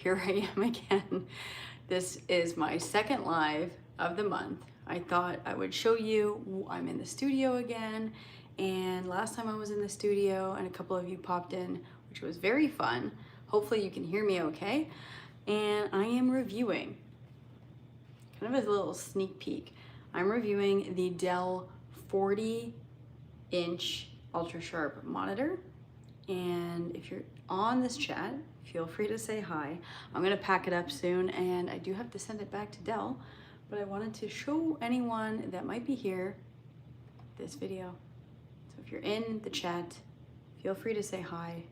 Here I am again. This is my second live of the month. I thought I would show you I'm in the studio again, and last time I was in the studio and a couple of you popped in, which was very fun. Hopefully you can hear me okay. And I am reviewing, kind of a little sneak peek, I'm reviewing the Dell 40-inch ultra sharp monitor. And if you're on this chat, feel free to say hi. I'm gonna pack it up soon and I do have to send it back to Dell, but I wanted to show anyone that might be here this video. So if you're in the chat, feel free to say hi,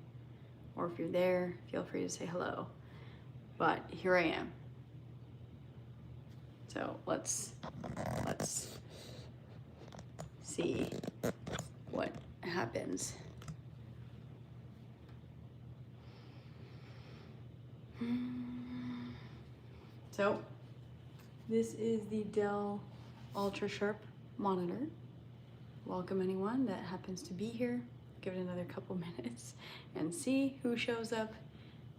or if you're there, feel free to say hello. But here I am. So let's see what happens. So this is the Dell Ultra Sharp monitor. Welcome anyone that happens to be here. Give it another couple minutes and see who shows up.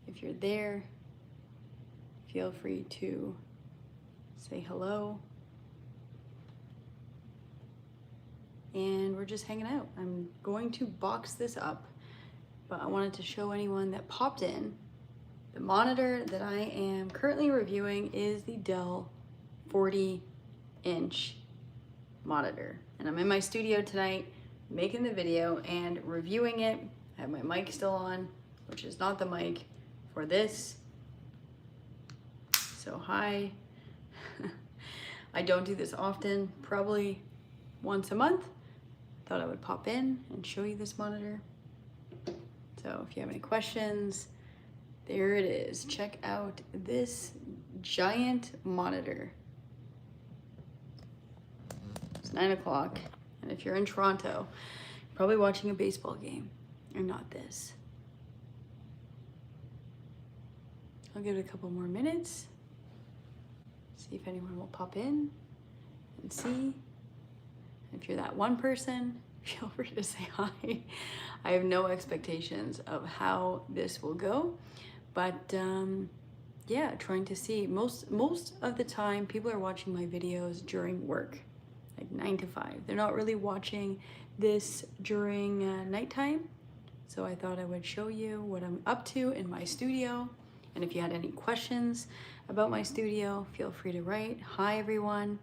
If you're there, feel free to say hello. And we're just hanging out. I'm going to box this up, but I wanted to show anyone that popped in. The monitor that I am currently reviewing is the Dell 40-inch monitor. And I'm in my studio tonight making the video and reviewing it. I have my mic still on, which is not the mic for this. So hi. I don't do this often, probably once a month. Thought I would pop in and show you this monitor. So if you have any questions, there it is. Check out this giant monitor. It's 9 o'clock, and if you're in Toronto, you're probably watching a baseball game and not this. I'll give it a couple more minutes. See if anyone will pop in and see. If you're that one person, feel free to say hi. I have no expectations of how this will go. But yeah, trying to see. Most of the time, people are watching my videos during work, like 9 to 5. They're not really watching this during nighttime. So I thought I would show you what I'm up to in my studio. And if you had any questions about my studio, feel free to write. Hi everyone,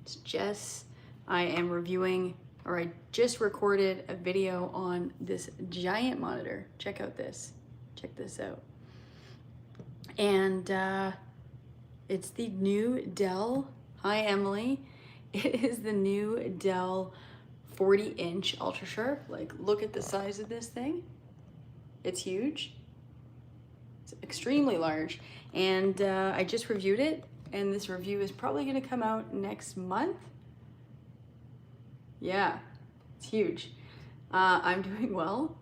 it's Jess. I am reviewing, or I just recorded a video on this giant monitor. Check out this, check this out. And it's the new Dell, hi Emily, it is the new Dell 40-inch ultra sharp. Like, look at the size of this thing. It's huge, it's extremely large. And I just reviewed it, and this review is probably gonna come out next month. Yeah, it's huge. I'm doing well.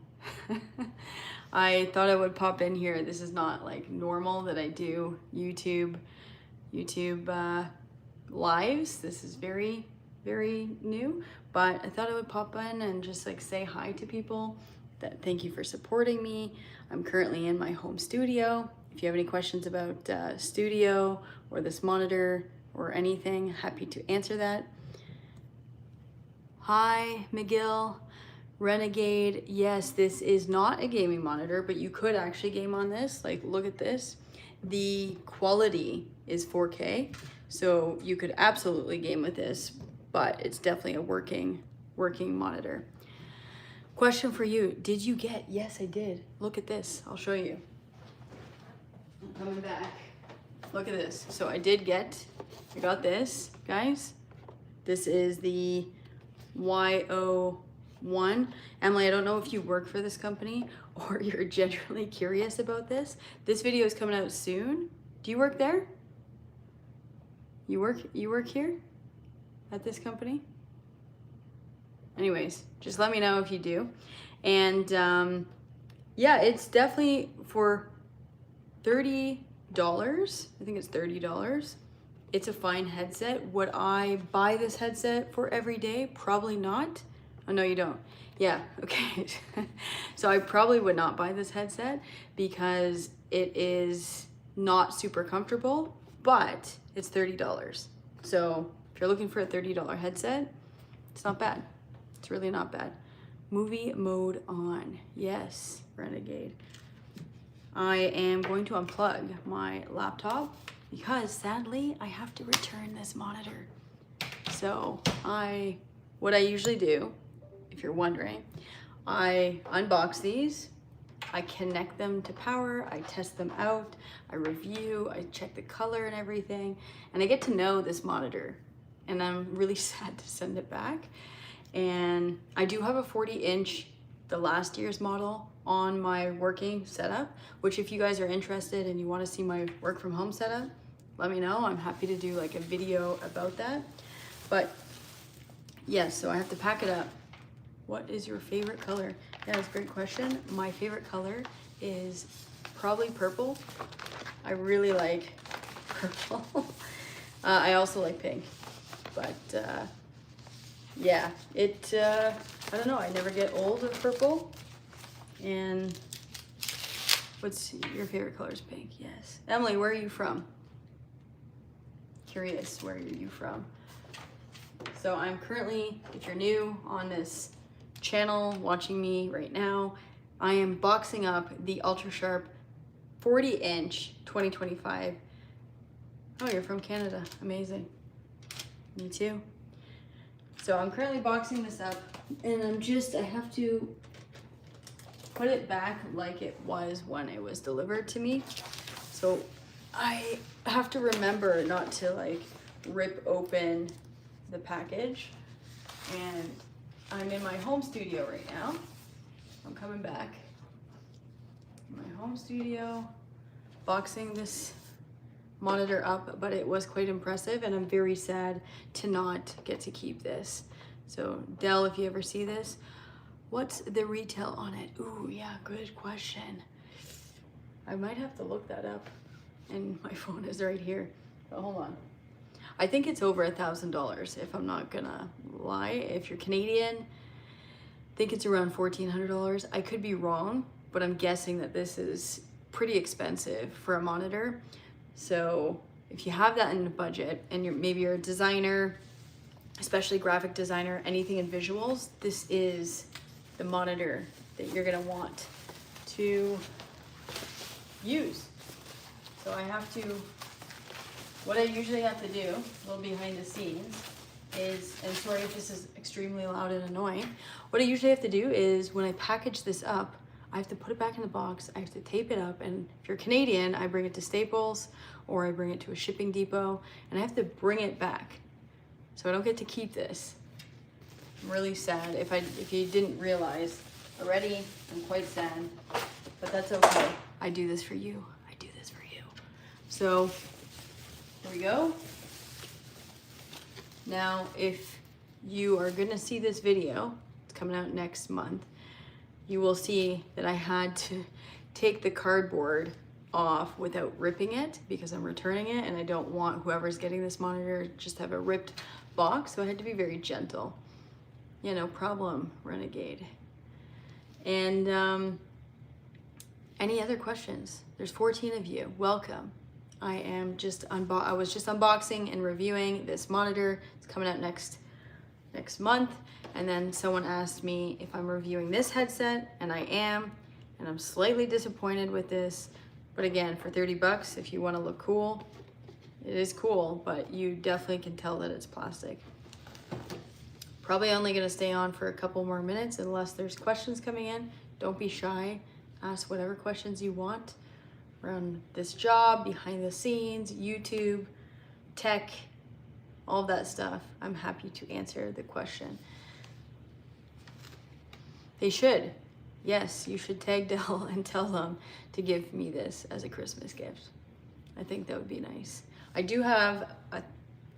I thought I would pop in here. This is not like normal that I do YouTube lives. This is very, very new, but I thought I would pop in and just like say hi to people. Thank you for supporting me. I'm currently in my home studio. If you have any questions about studio or this monitor or anything, happy to answer that. Hi, McGill. Renegade, yes, this is not a gaming monitor, but you could actually game on this. Like, look at this. The quality is 4K, so you could absolutely game with this, but it's definitely a working monitor. Question for you, did you get, yes, I did. Look at this, I'll show you. I'm coming back. Look at this. So I got this, guys. This is the YO1. Emily, I don't know if you work for this company or you're generally curious about this. This video is coming out soon. Do you work there? You work here at this company? Anyways, just let me know if you do. And yeah, it's definitely for $30. I think it's $30. It's a fine headset. Would I buy this headset for every day? Probably not. Oh, no, you don't. Yeah, okay. So I probably would not buy this headset because it is not super comfortable, but it's $30. So if you're looking for a $30 headset, it's not bad. It's really not bad. Movie mode on. Yes, Renegade. I am going to unplug my laptop because sadly I have to return this monitor. So what I usually do, if you're wondering, I unbox these, I connect them to power, I test them out, I review, I check the color and everything, and I get to know this monitor. And I'm really sad to send it back. And I do have a 40-inch, the last year's model, on my working setup, which if you guys are interested and you want to see my work from home setup, let me know. I'm happy to do like a video about that. But yes, so I have to pack it up. What is your favorite color? Yeah, that's a great question. My favorite color is probably purple. I really like purple. I also like pink, but yeah, I don't know, I never get old of purple. And what's your favorite color? Is pink? Yes. Emily, where are you from? Curious, where are you from? So I'm currently, if you're new on this channel watching me right now, I am boxing up the Ultra Sharp 40-inch 2025. Oh, you're from Canada. Amazing. Me too. So I'm currently boxing this up, and I have to put it back like it was when it was delivered to me. So I have to remember not to like rip open the package. And I'm in my home studio right now. I'm coming back. My home studio, boxing this monitor up, but it was quite impressive, and I'm very sad to not get to keep this. So Dell, if you ever see this, what's the retail on it? Ooh, yeah, good question. I might have to look that up, and my phone is right here, but hold on. I think it's over $1,000 if I'm not gonna lie. If you're Canadian, I think it's around $1,400. I could be wrong, but I'm guessing that this is pretty expensive for a monitor. So if you have that in the budget and maybe you're a designer, especially graphic designer, anything in visuals, this is the monitor that you're gonna want to use. So what I usually have to do, a little behind the scenes, is, and sorry if this is extremely loud and annoying, what I usually have to do is when I package this up, I have to put it back in the box, I have to tape it up, and if you're Canadian, I bring it to Staples or I bring it to a shipping depot, and I have to bring it back. So I don't get to keep this. I'm really sad. If you didn't realize already, I'm quite sad, but that's okay. I do this for you. I do this for you. So here we go. Now, if you are gonna see this video, it's coming out next month, you will see that I had to take the cardboard off without ripping it because I'm returning it, and I don't want whoever's getting this monitor just to have a ripped box, so I had to be very gentle. Yeah, no problem, Renegade. And any other questions? There's 14 of you. Welcome. I was just unboxing and reviewing this monitor. It's coming out next month. And then someone asked me if I'm reviewing this headset, and I am, and I'm slightly disappointed with this. But again, for 30 bucks, if you want to look cool, it is cool, but you definitely can tell that it's plastic. Probably only gonna stay on for a couple more minutes unless there's questions coming in. Don't be shy. Ask whatever questions you want around this job, behind the scenes, YouTube, tech, all that stuff. I'm happy to answer the question. They should. Yes, you should tag Dell and tell them to give me this as a Christmas gift. I think that would be nice. I do have a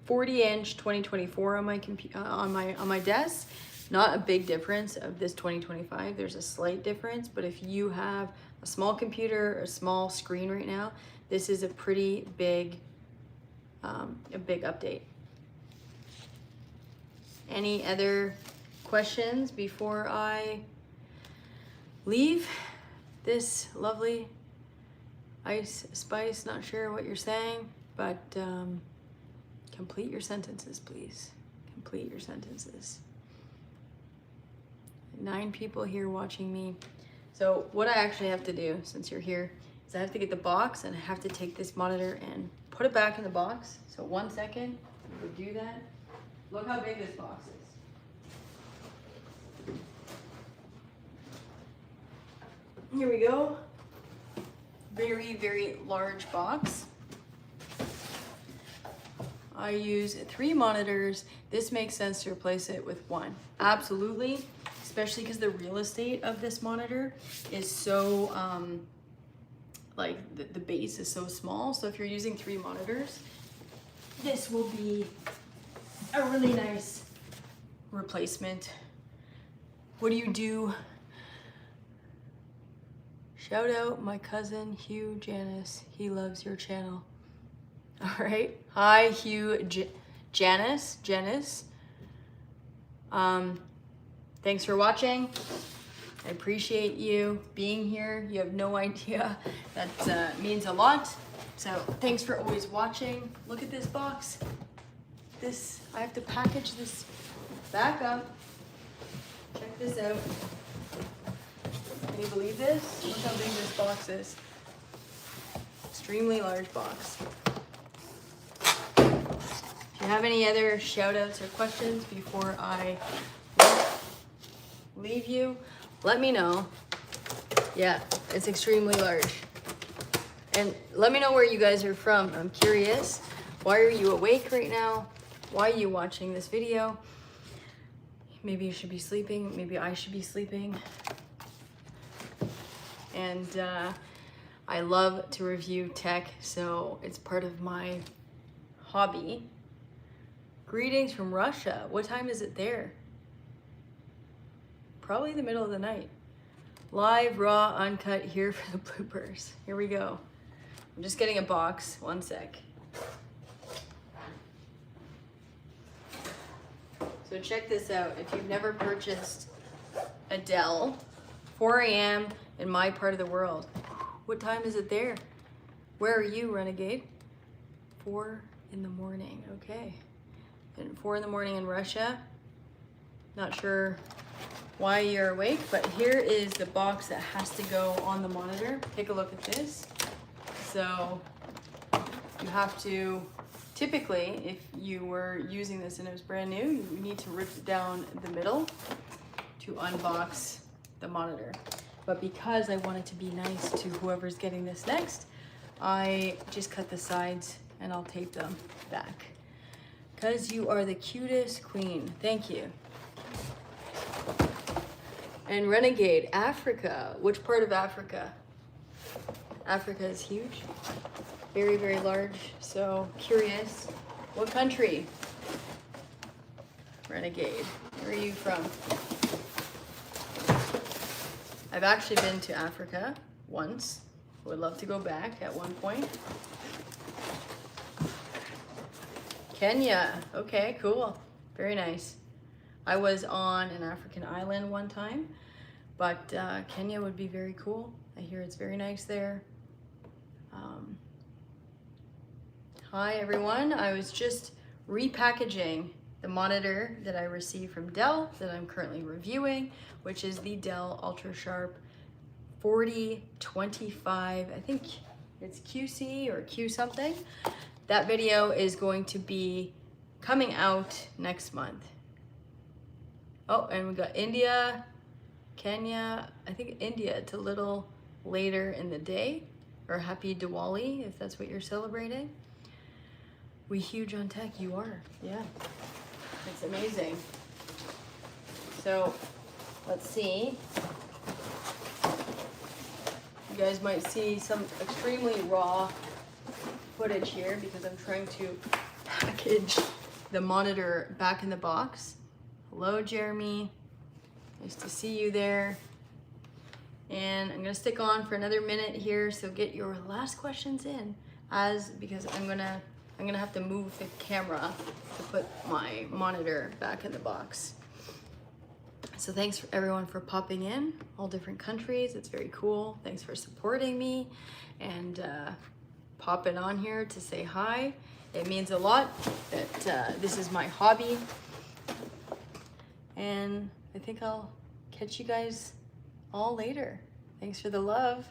40-inch 2024 on my desk. Not a big difference of this 2025. There's a slight difference, but if you have a small computer or a small screen right now, this is a pretty big, update. Any other questions before I leave this lovely Ice Spice, not sure what you're saying, but complete your sentences, please. Complete your sentences. 9 people here watching me. So what I actually have to do, since you're here, is I have to get the box and I have to take this monitor and put it back in the box. So 1 second, we would do that. Look how big this box is. Here we go. Very, very large box. I use 3 monitors. This makes sense to replace it with 1. Absolutely, especially because the real estate of this monitor is so, like the base is so small. So if you're using 3 monitors, this will be a really nice replacement. What do you do? Shout out my cousin Hugh Janice. He loves your channel. All right. Hi, Hugh Janice. Thanks for watching. I appreciate you being here. You have no idea. That means a lot. So thanks for always watching. Look at this box. I have to package this back up. Check this out. Can you believe this? Look how big this box is. Extremely large box. If you have any other shout outs or questions before I leave you, let me know. Yeah, it's extremely large. And let me know where you guys are from. I'm curious. Why are you awake right now? Why are you watching this video? Maybe you should be sleeping. Maybe I should be sleeping. And I love to review tech, so it's part of my hobby. Greetings from Russia. What time is it there? Probably the middle of the night. Live, raw, uncut, here for the bloopers. Here we go. I'm just getting a box. 1 sec. So check this out. If you've never purchased a Dell, 4 a.m. in my part of the world. What time is it there? Where are you, Renegade? 4 in the morning, okay. And 4 in the morning in Russia. Not sure why you're awake, but here is the box that has to go on the monitor. Take a look at this. So you have to, typically, if you were using this and it was brand new, you need to rip down the middle to unbox the monitor. But because I want it to be nice to whoever's getting this next, I just cut the sides and I'll tape them back. Because you are the cutest queen. Thank you. And Renegade, Africa. Which part of Africa? Africa is huge. Very, very large. So curious. What country? Renegade. Where are you from? I've actually been to Africa once. Would love to go back at one point. Kenya. Okay, cool. Very nice. I was on an African island one time, but Kenya would be very cool. I hear it's very nice there. Hi everyone. I was just repackaging the monitor that I received from Dell that I'm currently reviewing, which is the Dell UltraSharp 4025. I think it's QC or Q something. That video is going to be coming out next month. Oh, and we got India, Kenya. I think India, it's a little later in the day, or happy Diwali if that's what you're celebrating. We huge on tech, you are, yeah. It's amazing. So let's see. You guys might see some extremely raw footage here because I'm trying to package the monitor back in the box. Hello, Jeremy. Nice to see you there. And I'm gonna stick on for another minute here, so get your last questions in, because I'm gonna have to move the camera to put my monitor back in the box. So thanks for everyone for popping in, all different countries. It's very cool. Thanks for supporting me and popping on here to say hi. It means a lot that this is my hobby. And I think I'll catch you guys all later. Thanks for the love.